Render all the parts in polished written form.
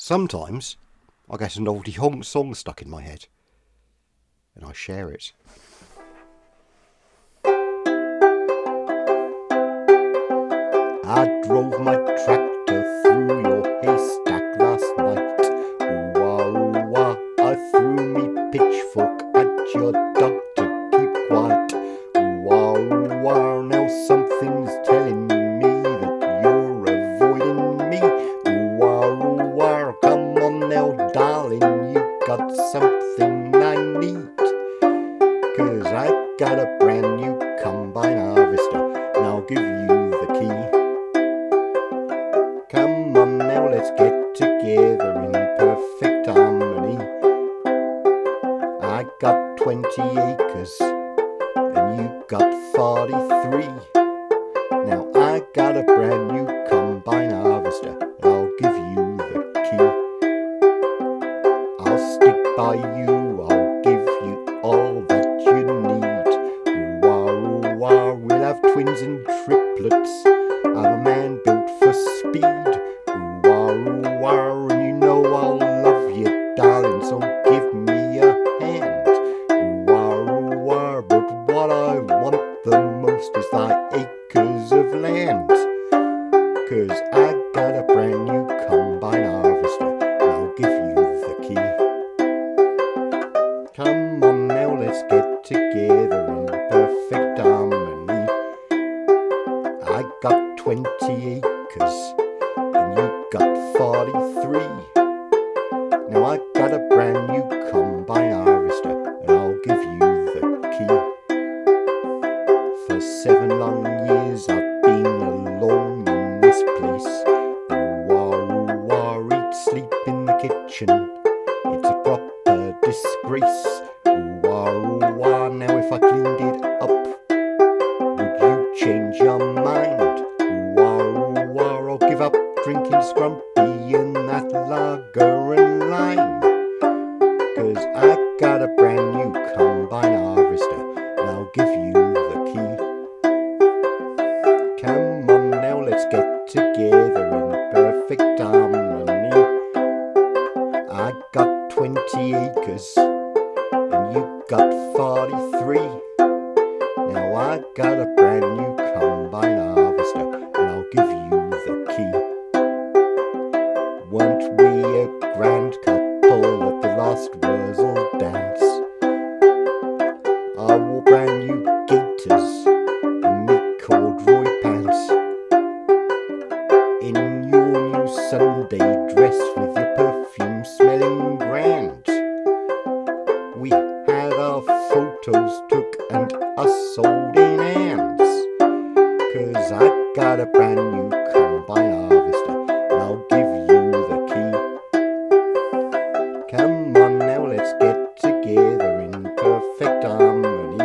Sometimes I get an oldie honk song stuck in my head, and I share it. I drove my tractor through your haystack last night. Ooh wah, ooh wah. I threw me pitchfork at your dog to keep quiet. Ooh wah, ooh wah. Now something's telling me that you're avoiding me. Ooh wah, ooh wah. Come on now, darling, you got something I need. 'Cause I got a brand new combine harvester, and I'll give you the key. Come on now, let's get together in perfect harmony. I got 20 acres and you got 43. Now I got a brand new combine harvester, and I'll give you the key. I'll stick by you, I'll give you all that you need. Ooh wah, ooh wah, we'll have twins and triplets. I'm a man built for speed. Ooh wah, ooh wah, and you know I'll love you, darling, so give me a hand. Ooh wah, but what I want the most is thy acres of land. 'Cause I got a brand new combine harvester, and I'll give you the key. Come on now, let's get together in perfect harmony. I got 20 acres and you got 43. Now I got a brand new combine harvester, and I'll give you the key. For 7 long years I've been alone in this place. Ooh wah, eat, sleep in the kitchen. It's a proper disgrace. Ooh wah, now if I cleaned it up, would you change your mind? Ooh wah, I'll give up drinking scrumpy in that lager and lime. 'Cause I got a brand new combine harvester, and I'll give you the key. Come on now, let's get together in perfect harmony. I got 20 acres and you got 43. Now I got a brand new combine harvester, and I'll give you the key. Weren't we a grand couple at the last Wurzels dance? I wore brand new gaiters and me corduroy pants. In your new Sunday dress with your perfume smelling grand. We had our photos took and us holding hands. 'Cause I got a brand new combine harvester, and I'll give you the key. Come on now, let's get together in perfect harmony.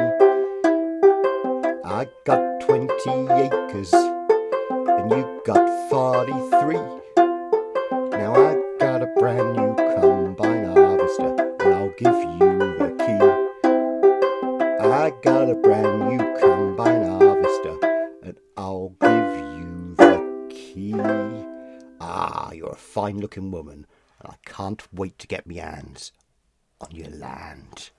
I got 20 acres and you got 43. Now I got a brand new combine harvester, and I'll give you the key. I got a brand new combine harvester, and I'll give you the key. Ah, you're a fine looking woman, and I can't wait to get me hands on your land.